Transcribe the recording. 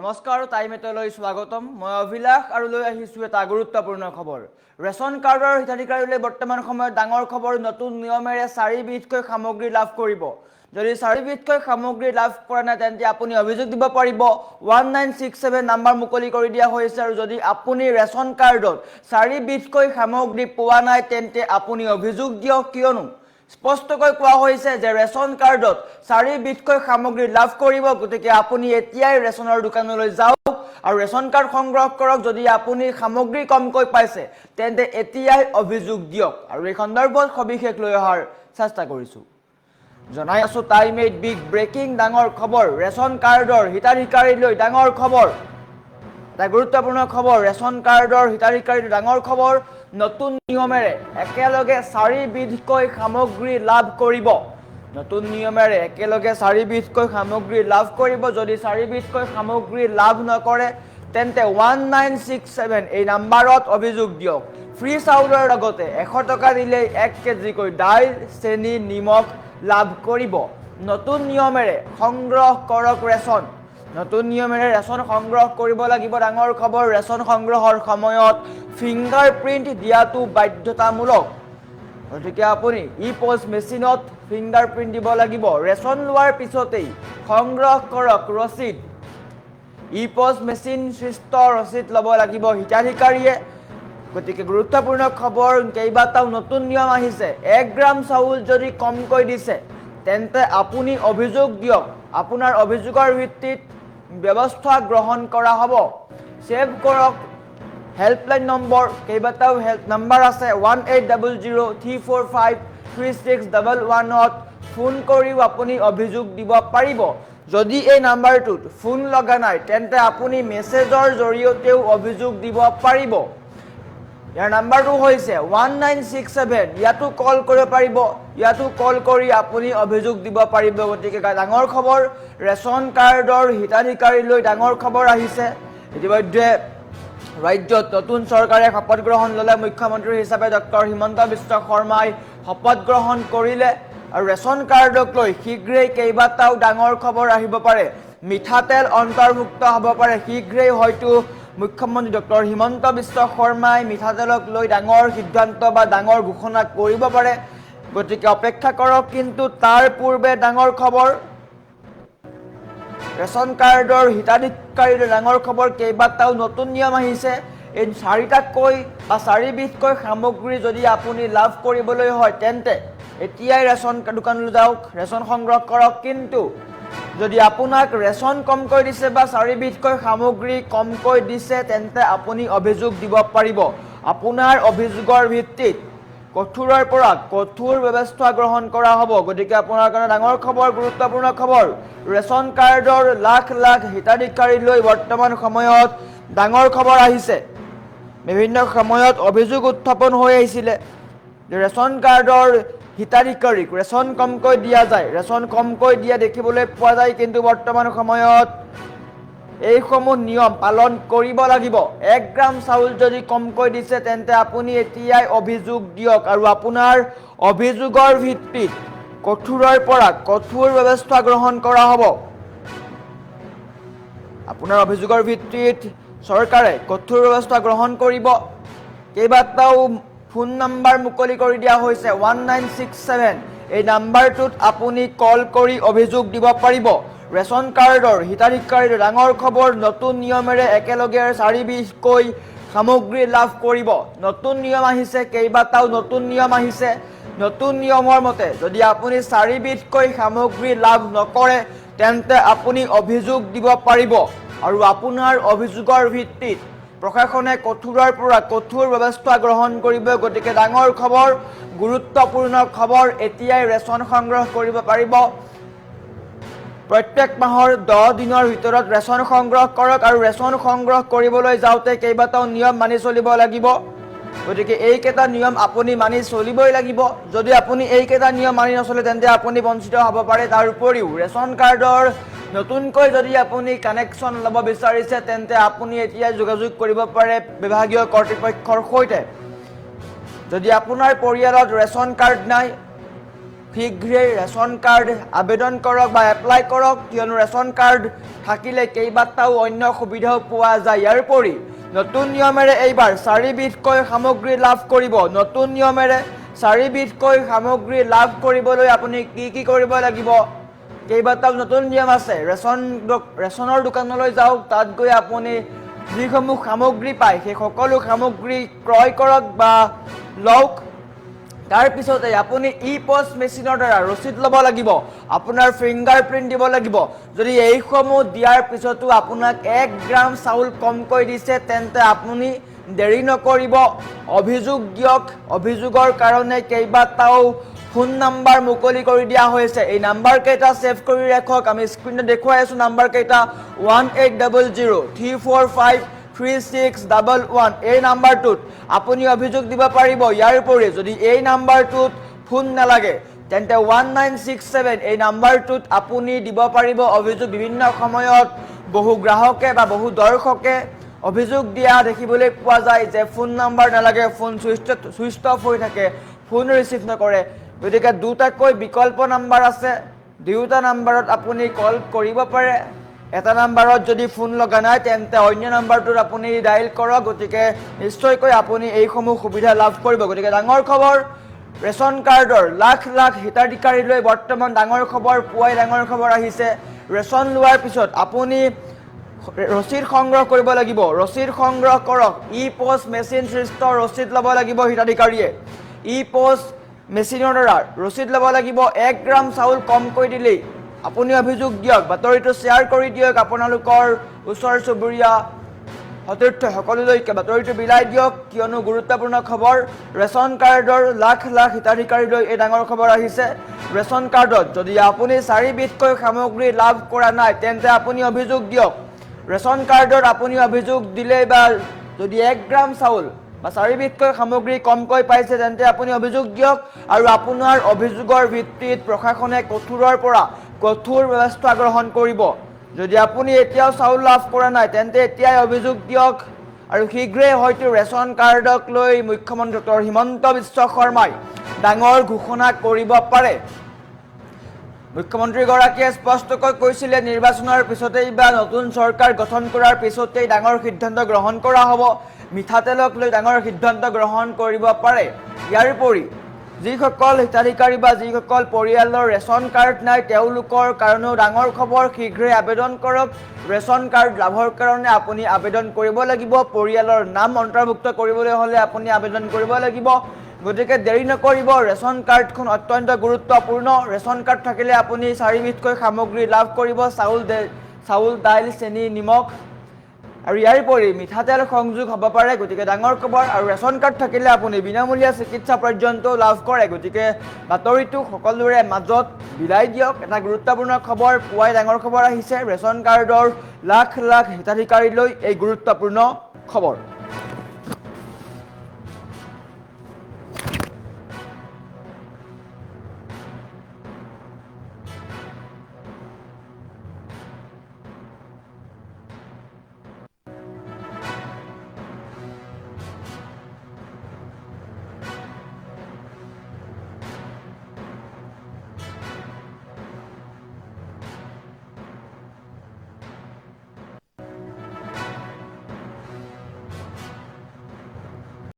নমস্কাৰ টাইমেটলৈ স্বাগতম মই অভিলাষ আৰু লৈ আহিছো এটা গুৰুত্বপূৰ্ণ খবৰ ৰেচন কাৰ্ডৰ হিতাধিকাৰীলৈ বৰ্তমান সময়ত ডাঙৰ খবৰ নতুন নিয়মেৰে 4 বিধকৈ সামগ্ৰী লাভ কৰিব যদি 4 বিধকৈ সামগ্ৰী লাভ কৰা নাই তেন্তে আপুনি অভিযোগ দিব পাৰিব 1967 নম্বৰ মুকলি কৰি দিয়া হৈছে আৰু যদি আপুনি ৰেচন কাৰ্ডত 4 বিধকৈ সামগ্ৰী পোৱা নাই তেন্তে আপুনি অভিযোগ দিয়ক কিয়নো স্পষ্টকৈ কোৱা হৈছে যে ৰেচন কাৰ্ডত 4 বিধকৈ সামগ্ৰী লাভ কৰিব গতিকে আপুনি এতিয়াই ৰেচনৰ দোকানলৈ যাওক আৰু ৰেচন কাৰ্ড সংগ্ৰহ কৰক যদি আপুনি সামগ্ৰী কমকৈ পাইছে তেন্তে এতিয়াই অভিযোগ দিয়ক আৰু এই সন্দৰ্ভত সবিশেষ লৈ অহাৰ চেষ্টা কৰিছো জনাই আছো টাইম 8 বিগ ব্ৰেকিং ডাঙৰ খবৰ ৰেচন কাৰ্ডৰ হিতাধিকাৰীলৈ ডাঙৰ খবৰ এটা গুৰুত্বপূৰ্ণ খবৰ ৰেচন কাৰ্ডৰ হিতাধিকাৰীলৈ ডাঙৰ খবৰ নতুন নিয়মেৰে একেলগে 4 বিধকৈ সামগ্ৰী লাভ কৰিব নতুন নিয়মেৰে একেলগে 4 বিধকৈ সামগ্ৰী লাভ কৰিব যদি 4 বিধকৈ সামগ্ৰী লাভ নকৰে তেন্তে 1967 এই নম্বৰত অভিযোগ দিয়ক ফ্ৰী চাউলৰ লগতে 100 টকা দিলেই 1 কেজিকৈ দাইল চেনি নিমখ লাভ কৰিব নতুন নিয়মেৰে সংগ্ৰহ কৰক ৰেচন নতুন নিয়মেৰে ৰেচন সংগ্ৰহ কৰিব লাগিব ডাঙৰ খবৰ ৰেচন সংগ্ৰহৰ সময়ত ফিংগাৰপ্ৰিন্ট দিয়াটো বাধ্যতামূলক গতিকে আপুনি পোষ্ট মেচিনত ফিংগাৰপ্ৰিন্ট দিব লাগিব ৰেচন লোৱাৰ পিছতেই সংগ্ৰহ কৰক ৰচিদ পোষ্ট মেচিন সৃষ্ট ৰচিদ ল'ব লাগিব হিতাধিকাৰীয়ে গতিকে গুৰুত্বপূৰ্ণ খবৰ কেইবাটাও নতুন নিয়ম আহিছে 1 গ্ৰাম চাউল যদি কমকৈ দিছে তেন্তে আপুনি অভিযোগ দিয়ক আপোনাৰ অভিযোগৰ ভিত্তিত ব্যৱস্থা গ্ৰহণ কৰা হ'ব সেভ কৰক হেল্পলাইন নম্বৰ কেইবাটাও হেল্প নম্বৰ আছে 180034536111 ফোন কৰিও আপুনি অভিযোগ দিব পাৰিব যদি এই নম্বৰটোত ফোন লগা নাই তেন্তে আপুনি মেছেজৰ জৰিয়তেও অভিযোগ দিব পাৰিব ইয়াৰ নম্বৰটো হৈছে 1967 ইয়াতো কল কৰিব পাৰিব ইয়াতো কল কৰি আপুনি অভিযোগ দিব পাৰিব গতিকে ডাঙৰ খবৰ ৰেচন কাৰ্ডৰ হিতাধিকাৰীলৈ ডাঙৰ খবৰ আহিছে ইতিমধ্যে ৰাজ্যত নতুন চৰকাৰে শপত গ্ৰহণ ল'লে মুখ্যমন্ত্ৰী হিচাপে ডক্টৰ হিমন্ত বিশ্ব শৰ্মাই শপত গ্ৰহণ কৰিলে আৰু ৰেচন কাৰ্ডক লৈ শীঘ্ৰেই কেইবাটাও ডাঙৰ খবৰ আহিব পাৰে মিঠাতেল অন্তৰ্ভুক্ত হ'ব পাৰে শীঘ্ৰেই হয়তো মুখ্যমন্ত্ৰী ডক্টৰ হিমন্ত বিশ্ব শৰ্মাই মিঠাতেলক লৈ ডাঙৰ সিদ্ধান্ত বা ডাঙৰ ঘোষণা কৰিব পাৰে গতিকে অপেক্ষা কৰক কিন্তু তাৰ পূৰ্বে ডাঙৰ খবৰ ৰেচন কাৰ্ডৰ হিতাধিকাৰীলৈ ডাঙৰ খবৰ কেইবাটাও নতুন নিয়ম আহিছে এই 4টাকৈ বা 4 বিধকৈ সামগ্ৰী যদি আপুনি লাভ কৰিবলৈ হয় তেন্তে এতিয়াই ৰেচন দোকানলৈ যাওক ৰেচন সংগ্ৰহ কৰক কিন্তু যদি আপোনাক ৰেচন কমকৈ দিছে বা 4 বিধকৈ সামগ্ৰী কমকৈ দিছে তেন্তে আপুনি অভিযোগ দিব পাৰিব আপোনাৰ অভিযোগৰ ভিত্তিত কঠোৰৰ পৰা কঠোৰ ব্যৱস্থা গ্ৰহণ কৰা হ'ব গতিকে আপোনাৰ কাৰণে ডাঙৰ খবৰ গুৰুত্বপূৰ্ণ খবৰ ৰেচন কাৰ্ডৰ লাখ লাখ হিতাধিকাৰীলৈ বৰ্তমান সময়ত ডাঙৰ খবৰ আহিছে বিভিন্ন সময়ত অভিযোগ উত্থাপন হৈ আহিছিলে যে ৰেচন কাৰ্ডৰ হিতাধিকাৰীক ৰেচন কমকৈ দিয়া যায় ৰেচন কমকৈ দিয়া দেখিবলৈ পোৱা যায় কিন্তু বৰ্তমান সময়ত এইসমূহ নিয়ম পালন কৰিব লাগিব 1 গ্ৰাম চাউল যদি কমকৈ দিছে তেন্তে আপুনি এতিয়াই অভিযোগ দিয়ক আৰু আপোনাৰ অভিযোগৰ ভিত্তিত কঠোৰৰ পৰা কঠোৰ ব্যৱস্থা গ্ৰহণ কৰা হ'ব আপোনাৰ অভিযোগৰ ভিত্তিত চৰকাৰে কঠোৰ ব্যৱস্থা গ্ৰহণ কৰিব কেইবাটাও ফোন নম্বৰ মুকলি কৰি দিয়া হৈছে 1967 এই নম্বৰটোত আপুনি কল কৰি অভিযোগ দিব পাৰিব ৰেচন কাৰ্ডৰ হিতাধিকাৰীৰ ডাঙৰ খবৰ নতুন নিয়মেৰে একেলগে 4 বিধকৈ সামগ্ৰী লাভ কৰিব নতুন নিয়ম আহিছে কেইবাটাও নতুন নিয়ম আহিছে নতুন নিয়মৰ মতে যদি আপুনি 4 বিধকৈ সামগ্ৰী লাভ নকৰে তেন্তে আপুনি অভিযোগ দিব পাৰিব আৰু আপোনাৰ অভিযোগৰ ভিত্তিত প্ৰশাসনে কঠোৰৰ পৰা কঠোৰ ব্যৱস্থা গ্ৰহণ কৰিব গতিকে ডাঙৰ খবৰ গুৰুত্বপূৰ্ণ খবৰ এতিয়াই ৰেচন সংগ্ৰহ কৰিব পাৰিব প্ৰত্যেক মাহৰ 10 দিনৰ ভিতৰত ৰেচন সংগ্ৰহ কৰক আৰু ৰেচন সংগ্ৰহ কৰিবলৈ যাওঁতে কেইবাটাও নিয়ম মানি চলিব লাগিব গতিকে এইকেইটা নিয়ম আপুনি মানি চলিবই লাগিব যদি আপুনি এইকেইটা নিয়ম মানি নচলে তেন্তে আপুনি বঞ্চিত হ'ব পাৰে তাৰ উপৰিও ৰেচন কাৰ্ডৰ নতুনকৈ যদি আপুনি কানেকশ্যন ল'ব বিচাৰিছে তেন্তে আপুনি এতিয়া যোগাযোগ কৰিব পাৰে বিভাগীয় কৰ্তৃপক্ষৰ সৈতে যদি আপোনাৰ পৰিয়ালত ৰেচন কাৰ্ড নাই শীঘ্ৰেই ৰেচন কাৰ্ড আবেদন কৰক বা এপ্লাই কৰক, কিয়নো ৰেচন কাৰ্ড থাকিলে কেইবাটাও অন্য সুবিধাও পোৱা যায়। ইয়াৰ উপৰি নতুন নিয়মেৰে এইবাৰ 4 বিধকৈ সামগ্ৰী লাভ কৰিব। নতুন নিয়মেৰে 4 বিধকৈ সামগ্ৰী লাভ কৰিবলৈ আপুনি কি কৰিব লাগিব? কেইবাটাও নতুন নিয়ম আছে। ৰেচনৰ দোকানলৈ যাওক, তাত গৈ আপুনি যিসমূহ সামগ্ৰী পায় সেই সকলো সামগ্ৰী ক্ৰয় কৰক বা লওক। তাৰ পিছতে আপুনি ই-পষ্ট মেচিনৰ দ্বাৰা ৰচিদ ল'ব লাগিব, আপোনাৰ ফিংগাৰ প্ৰিণ্ট দিব লাগিব। যদি এইসমূহ দিয়াৰ পিছতো আপোনাক 1 গ্ৰাম চাউল কমকৈ দিছে, তেন্তে আপুনি দেৰি নকৰিব, অভিযোগ দিয়ক। অভিযোগৰ কাৰণে কেইবাটাও ফোন নাম্বাৰ মুকলি কৰি দিয়া হৈছে। এই নাম্বাৰ কেইটা ছেভ কৰি ৰাখক। আমি স্ক্ৰীনত দেখুৱাই আছোঁ নাম্বাৰ কেইটা 1800-345-3611। এই নাম্বাৰটোত আপুনি অভিযোগ দিব পাৰিব। ইয়াৰ উপৰি যদি এই নাম্বাৰটোত ফোন নালাগে তেন্তে 1967 এই নাম্বাৰটোত আপুনি দিব পাৰিব অভিযোগ। বিভিন্ন সময়ত বহু গ্ৰাহকে বা বহু দৰ্শকে অভিযোগ দিয়া দেখিবলৈ পোৱা যায় যে ফোন নাম্বাৰ নালাগে, ফোন সুইচ অফ হৈ থাকে, ফোন ৰিচিভ নকৰে। গতিকে দুটাকৈ বিকল্প নাম্বাৰ আছে, দুয়োটা নাম্বাৰত আপুনি কল কৰিব পাৰে। এটা নাম্বাৰত যদি ফোন লগা নাই তেন্তে অন্য নাম্বাৰটোত আপুনি ডাইল কৰক। গতিকে নিশ্চয়কৈ আপুনি এইসমূহ সুবিধা লাভ কৰিব। গতিকে ডাঙৰ খবৰ, ৰেচন কাৰ্ডৰ লাখ লাখ হিতাধিকাৰীলৈ বৰ্তমান ডাঙৰ খবৰ পুৱাই ডাঙৰ খবৰ আহিছে। ৰেচন লোৱাৰ পিছত আপুনি ৰচিদ সংগ্ৰহ কৰিব লাগিব। ৰচিদ সংগ্ৰহ কৰক। ই-পষ্ট মেচিন সৃষ্ট ৰচিদ ল'ব লাগিব হিতাধিকাৰীয়ে। ই-পষ্ট মেচিনৰ দ্বাৰা ৰচিদ ল'ব লাগিব। 1 গ্ৰাম চাউল কমকৈ দিলেই আপুনি অভিযোগ দিয়ক, বাতৰিটো শ্বেয়াৰ কৰি দিয়ক আপোনালোকৰ ওচৰ চুবুৰীয়া সতীৰ্থ সকলোলৈকে বাতৰিটো বিলাই দিয়ক, কিয়নো গুৰুত্বপূৰ্ণ খবৰ। ৰেচন কাৰ্ডৰ লাখ লাখ হিতাধিকাৰীলৈ এই ডাঙৰ খবৰ আহিছে। ৰেচন কাৰ্ডত যদি আপুনি 4 বিধকৈ সামগ্ৰী লাভ কৰা নাই তেন্তে আপুনি অভিযোগ দিয়ক। ৰেচন কাৰ্ডত আপুনি অভিযোগ দিলে বা যদি 1 গ্ৰাম চাউল বা 4 বিধকৈ সামগ্ৰী কমকৈ পাইছে তেন্তে আপুনি অভিযোগ দিয়ক, আৰু আপোনাৰ অভিযোগৰ ভিত্তিত প্ৰশাসনে কঠোৰৰ পৰা কঠোৰ ব্যৱস্থা গ্ৰহণ কৰিব। যদি আপুনি এতিয়াও চাউল লাভ কৰা নাই তেন্তে এতিয়াই অভিযোগ দিয়ক, আৰু শীঘ্ৰেই হয়তো ৰেচন কাৰ্ডক লৈ মুখ্যমন্ত্ৰী ডক্টৰ হিমন্ত বিশ্ব শৰ্মাই ডাঙৰ ঘোষণা কৰিব পাৰে। মুখ্যমন্ত্ৰীগৰাকীয়ে স্পষ্টকৈ কৈছিলে নিৰ্বাচনৰ পিছতেই বা নতুন চৰকাৰ গঠন কৰাৰ পিছতেই ডাঙৰ সিদ্ধান্ত গ্ৰহণ কৰা হ'ব। মিঠাতেলক লৈ ডাঙৰ সিদ্ধান্ত গ্ৰহণ কৰিব পাৰে। ইয়াৰ উপৰি যিসকল হিতাধিকাৰী বা যিসকল পৰিয়ালৰ ৰেচন কাৰ্ড নাই তেওঁলোকৰ কাৰণেও ডাঙৰ খবৰ, শীঘ্ৰেই আবেদন কৰক। ৰেচন কাৰ্ড লাভৰ কাৰণে আপুনি আবেদন কৰিব লাগিব। পৰিয়ালৰ নাম অন্তৰ্ভুক্ত কৰিবলৈ হ'লে আপুনি আবেদন কৰিব লাগিব। গতিকে দেৰি নকৰিব। ৰেচন কাৰ্ডখন অত্যন্ত গুৰুত্বপূৰ্ণ। ৰেচন কাৰ্ড থাকিলে আপুনি 4 বিধকৈ সামগ্ৰী লাভ কৰিব, চাউল, দাইল, চেনি, নিমখ, আৰু ইয়াৰ উপৰি মিঠাতেল সংযোগ হ'ব পাৰে। গতিকে ডাঙৰ খবৰ, আৰু ৰেচন কাৰ্ড থাকিলে আপুনি বিনামূলীয়া চিকিৎসা পৰ্যন্তও লাভ কৰে। গতিকে বাতৰিটো সকলোৰে মাজত বিলাই দিয়ক। এটা গুৰুত্বপূৰ্ণ খবৰ পুৱাই ডাঙৰ খবৰ আহিছে। ৰেচন কাৰ্ডৰ লাখ লাখ হিতাধিকাৰীলৈ এই গুৰুত্বপূৰ্ণ খবৰ।